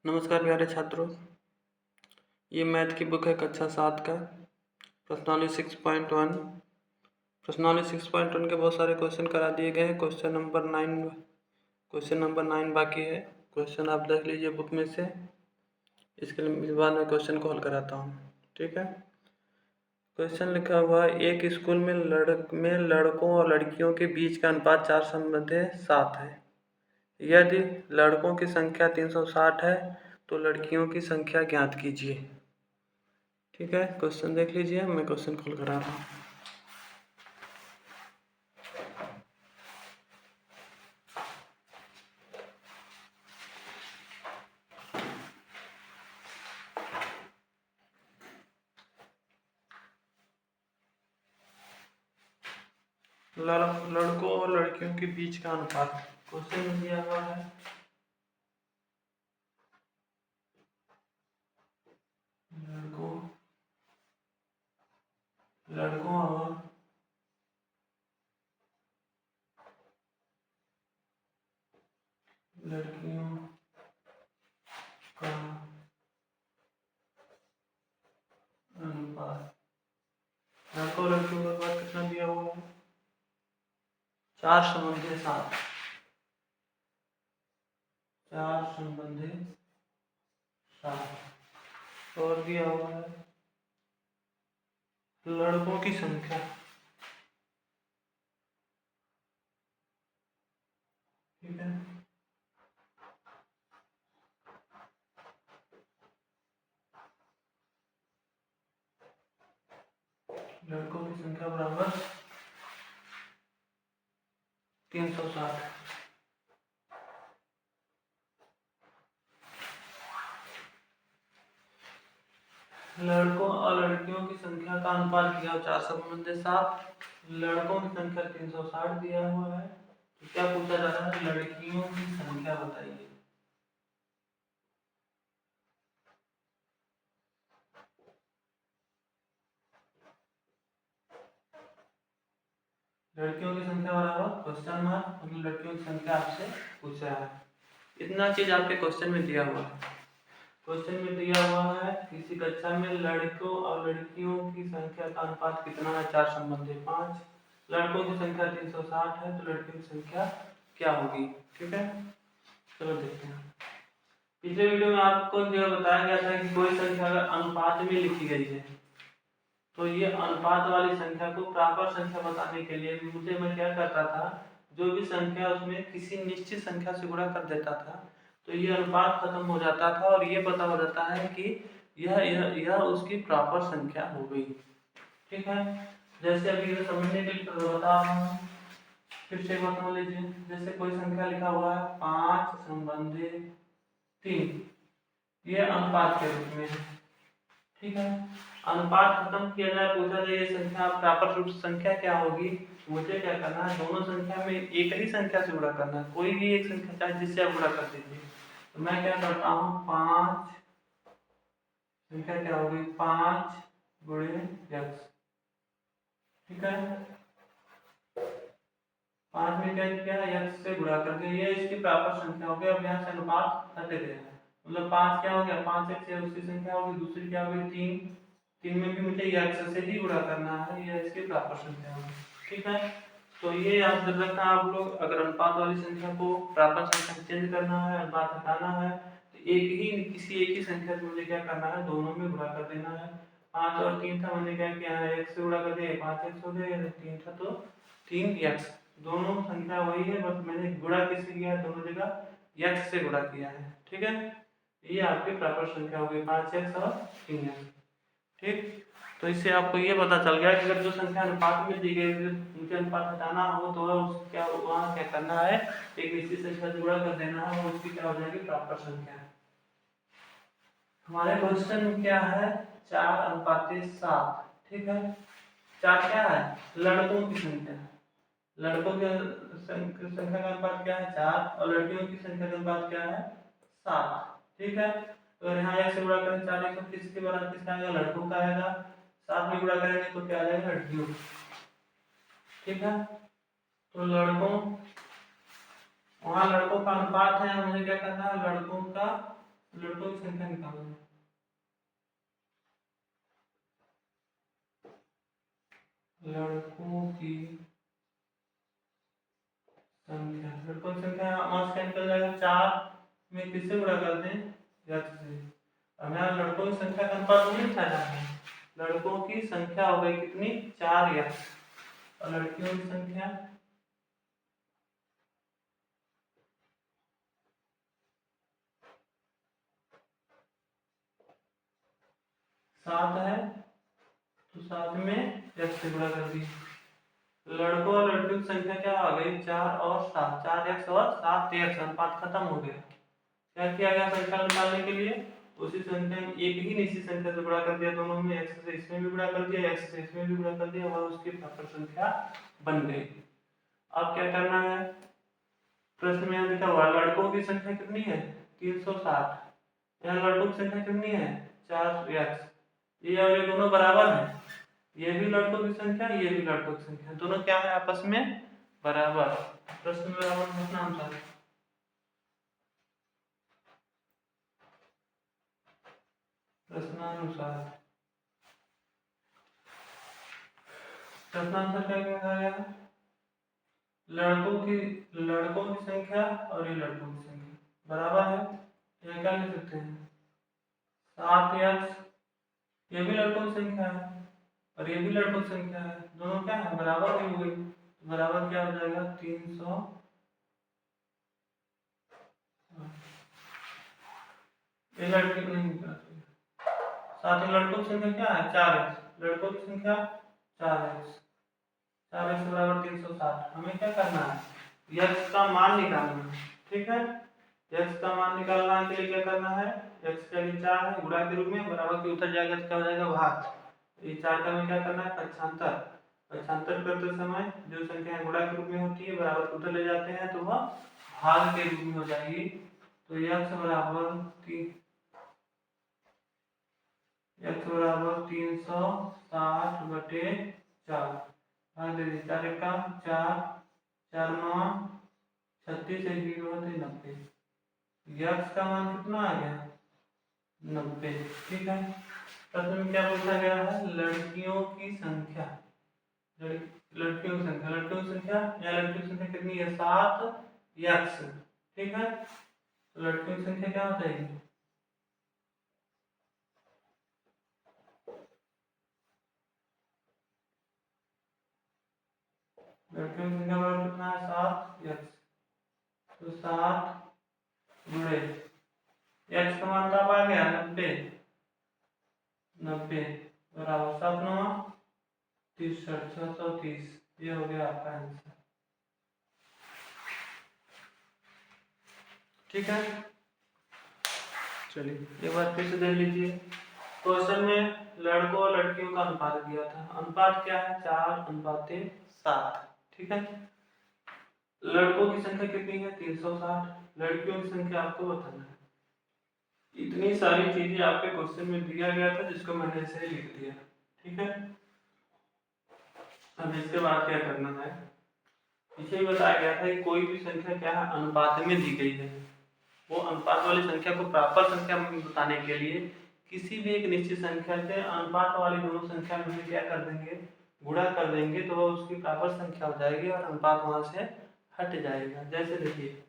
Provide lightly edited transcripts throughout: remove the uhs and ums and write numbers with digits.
नमस्कार प्यारे छात्रों, ये मैथ की बुक है कक्षा 7 का प्रश्नावली 6.1। प्रश्नावली 6.1 के बहुत सारे क्वेश्चन करा दिए गए हैं। क्वेश्चन नंबर 9 बाकी है। क्वेश्चन आप देख लीजिए बुक में से। इसके लिए इस बार मैं क्वेश्चन को हल कराता हूँ, ठीक है। क्वेश्चन लिखा हुआ है, एक स्कूल में लड़कों और लड़कियों के बीच का अनुपात 4:7 है। यदि लड़कों की संख्या 360 है तो लड़कियों की संख्या ज्ञात कीजिए। ठीक है, क्वेश्चन देख लीजिए। मैं क्वेश्चन खोल कर आ रहा हूँ। लड़कों और लड़कियों के बीच का अनुपात क्वेश्चन में दिया हुआ है। लड़कों और लड़कियों का अनुपात, लड़कों और लड़कियों का अनुपात कितना दिया हुआ है? 4:7। 4:7 और दिया हुआ है लड़कों की संख्या, ठीक है। लड़कों की संख्या बराबर 360। लड़कों और लड़कियों की संख्या का अनुपात किया 4:7। लड़कों की संख्या 360 दिया हुआ है। तो क्या पूछा जा रहा है? लड़कियों की संख्या बताइए। लड़कियों की संख्या बराबर क्वेश्चन मार्क, मतलब लड़कियों की संख्या आपसे पूछ रहा है। इतना चीज आपके क्वेश्चन में दिया हुआ है। क्वेश्चन में दिया हुआ है किसी कक्षा में लड़कों और लड़कियों की संख्या का अनुपात कितना है? 4:5। लड़कों की संख्या 360 है तो लड़कियों की संख्या क्या होगी? ठीक है, चलो देखते हैं। पिछले वीडियो में आपको यह बताया गया था कि कोई संख्या अगर अनुपात में लिखी गई है तो ये अनुपात वाली संख्या को प्रॉपर संख्या बताने के लिए मैं क्या करता था, जो भी संख्या उसमें किसी निश्चित संख्या से गुणा कर देता था तो ये अनुपात खत्म हो जाता था और ये पता हो जाता है कि यह उसकी प्रॉपर संख्या हो गई। ठीक है, जैसे अभी समझने के लिए बता रहा हूँ, फिर से बता लीजिए। जैसे कोई संख्या लिखा हुआ है 5/3, ये अनुपात के रूप में है। ठीक है, अनुपात खत्म किया जाए, पूछा जाए ये संख्या प्रॉपर रूप से संख्या क्या होगी, मुझे क्या करना है, दोनों संख्या में एक ही संख्या से गुणा करना है। कोई भी एक संख्या चाहे जिससे आप गुणा कर दीजिए। तो मैं क्या करता हूँ, 5 संख्या क्या होगी, 5 × x। ठीक है, 5 में क्या किया, x से गुणा कर दिया, ये इसकी प्रॉपर संख्या हो गई। अब यहाँ से अनुपात हटे गया, मतलब 5 क्या हो गया, 5x से उसकी संख्या होगी। दूसरी क्या होगी, 3 में भी मुझे x से ही गुणा करना है, ये इसकी प्रॉपर संख्या होगी। ठीक है, तो ये याद रखना आप लोग, अगर अनुपात वाली संख्या को प्रॉपर संख्या में चेंज करना है, अनुपात हटाना है, तो किसी एक ही संख्या से मुझे क्या करना है, दोनों में गुणा कर देना है। 5 और 3 था, मैंने क्या किया है, x से गुणा कर दिया, 5x हो गया, 3 था तो 3x। दोनों संख्या वही है, बस मैंने गुणा किससे किया है, दोनों जगह x से गुणा किया है। ठीक है, ये आपकी प्रॉपर संख्या हो गई 5x और 3x। ठीक, तो इससे आपको ये पता चल गया कि अगर जो संख्या अनुपात में दी गई उनके अनुपात हटाना हो तो क्या वहाँ क्या करना है, एक निश्चित संख्या से गुणा कर देना है और उसकी क्या हो जाएगी, प्रॉपर संख्या। हमारे क्वेश्चन में क्या है, 4:7। ठीक है, 4 क्या है, लड़कों की संख्या। लड़कों की संख्या का अनुपात क्या है, 4, और लड़कियों की संख्या का अनुपात क्या है, 7। ठीक है, तो यहाँ एक से गुणा करें 4 को, किसके बराबर किसका आएगा, लड़कों का आएगा। 7 में गुणा करेंगे तो क्या आ जाएगा, लड़कियों। ठीक है, तो वहाँ लड़कों का अनुपात है, मुझे क्या करना है, लड़कों का लड़कों की संख्या निकालना। लड़कों की संख्या, लड़कों की संख्या मास क्या निकल जाएगा, 4 में किससे गुणा कर दें, x से। अब यहाँ लड़कों की संख्या का अनुपात नहीं लिखा जाता है, लड़कों की संख्या हो गई कितनी, 4x, और लड़कियों की संख्या 7 है, तो 7 में x से गुणा कर दी। लड़कों और लड़कियों की संख्या क्या आ गई, 4 और 7, 4x और 7x, अनुपात खत्म हो गया। क्या किया गया संख्या निकालने के लिए, उसी संख्या में एक ही निश्चित संख्या से गुणा कर दिया, दोनों में x से इसमें भी गुणा कर दिया, x से इसमें भी गुणा कर दिया, और उसकी प्राप्त संख्या बन गई। अब क्या करना है, प्रश्न में लिखा हुआ लड़कों की संख्या कितनी है, 360, यहाँ लड़कों की संख्या कितनी है, 4x, ये और ये दोनों बराबर है, ये भी लड़कों की संख्या, ये भी लड़कों की संख्या, दोनों क्या है आपस में बराबर। प्रश्न में बराबर कितना अनुसार, प्रश्नानुसार, प्रश्नानुसार क्या कहा गया, लड़कों की संख्या और ये लड़कों की संख्या बराबर है, यह क्या लिख सकते हैं, 7x, ये भी लड़कों की संख्या है और ये भी लड़कों की संख्या है, दोनों क्या है बराबर ही हो गई, तो बराबर क्या हो जाएगा 300, ये लड़के को नहीं निकाल, साथ ही लड़कों की संख्या क्या है 4x, लड़कों की संख्या 4x, 4x बराबर 360, हमें क्या करना है, x का मान निकालना है, ठीक है, x का मान निकालने के लिए क्या करना है, x का 4 है, गुणा के रूप में, बराबर के उतर जाएगा तो क्या हो जाएगा भाग, ये 4 का हमें क्या करना है 75, 75 करते समय जो संख्या गुणा के रूप में होती है बराबर को उधर ले जाते हैं तो वह भाग के रूप में हो जाएगी, तो x बराबर 360 बटे 4, भाग दे दीजिए, 4 का 4, 4 9 36, 1 90, x का मान कितना आ गया 90, ठीक है। प्रश्न में क्या पूछा गया है, लड़कियों की संख्या, लड़कियों की संख्या, लड़कियों की संख्या या लड़कियों की संख्या कितनी है 7x, ठीक है, तो लड़कियों की संख्या क्या हो जाएगी, लड़कियों की संख्या बराबर कितना है 7x, तो 7 गुणे x का मान कब आ गया 90, 90 बराबर 7 9 63, 630, ये हो गया आपका आंसर, ठीक है। चलिए एक बार फिर से देख लीजिए, क्वेश्चन में लड़कों और लड़कियों का अनुपात दिया था, अनुपात क्या है 4:7, ठीक है। लड़कों की संख्या कितनी है 360, लड़कियों की संख्या आपको बताना है। इतनी सारी चीजें आपके क्वेश्चन में दिया गया था जिसको मैंने ऐसे लिख दिया, ठीक है। अब इसके बाद क्या करना है, पीछे ही बताया गया था कि कोई भी संख्या क्या है अनुपात में दी गई है, वो अनुपात वाली संख्या को प्रापर संख्या में बताने के लिए किसी भी एक निश्चित संख्या से अनुपात वाली दोनों संख्या में क्या कर देंगे, गुणा कर देंगे, तो वह उसकी प्रापर संख्या हो जाएगी और अनुपात वहां से हट जाएगा। जैसे देखिए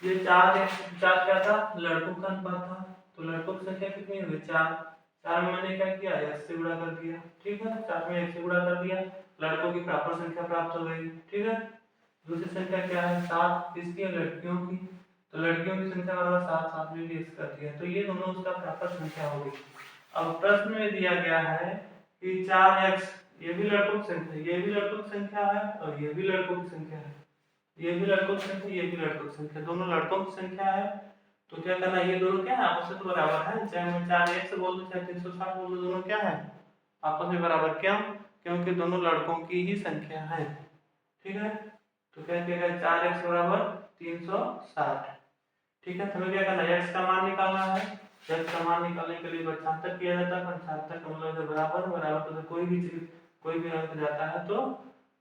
ये 4 क्या था, लड़कों का अनुपात था, तो लड़कों की संख्या कितनी हुई 4, 4 में मैंने क्या किया x से गुणा कर दिया, ठीक है, 4 में x से गुणा कर दिया, लड़कों की प्रापर संख्या प्राप्त हो गई, ठीक है। दूसरी संख्या क्या है 7, किसकी है लड़कियों की, तो लड़कियों की संख्या बराबर 7, 7 में भी x कर दिया, तो ये दोनों उसका प्रापर संख्या हो गई। अब प्रश्न में दिया गया है कि 4x, ये भी लड़कों की संख्या, ये भी लड़कों की संख्या है और ये भी लड़कों की संख्या है, ये भी लड़कों की संख्या, ये भी लड़कों की संख्या, दोनों लड़कों की संख्या है, तो क्या करना है, ये दोनों क्या है आपस में तो बराबर है, चाहे मैं 4x बोल दूं चाहे 360 बोल दूं, दोनों क्या है आपस में बराबर, क्यों, क्योंकि दोनों लड़कों की ही संख्या है, ठीक है। तो क्या कहेगा 4x बराबर 360, ठीक है। हमें क्या करना है, x का मान निकालना है, x का मान निकालने के लिए 75 किया जाता है, 75 का मतलब बराबर, बराबर तो कोई भी चीज कोई भी अंक जाता है तो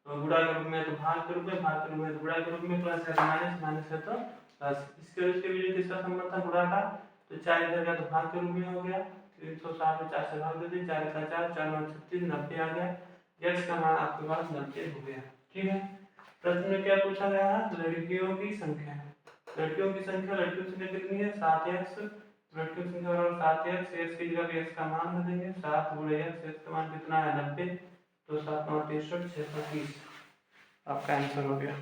गुणा के रूप में, तो भाग के रूप में, भाग के रूप में तो गुणा के रूप में, प्लस है माइनस, माइनस है तो प्लस, इसके बीच किसका संबंध था गुणा का, तो 4 इधर का तो भाग के रूप में हो गया, 360 में 4 से भाग दे दिए, 4 का 4, 4 9 36, 90 आ गया। x का मान आपके पास 90 हो गया। ठीक है, प्रश्न में क्या पूछा गया है? लड़कियों की संख्या। लड़कियों की संख्या कितनी है? 7x। लड़कियों की संख्या बराबर 7x, x की जगह x का मान रख देंगे, 7 गुणे x, x का मान कितना है? 90। तो 7 9 63, 630 आपका आंसर हो गया।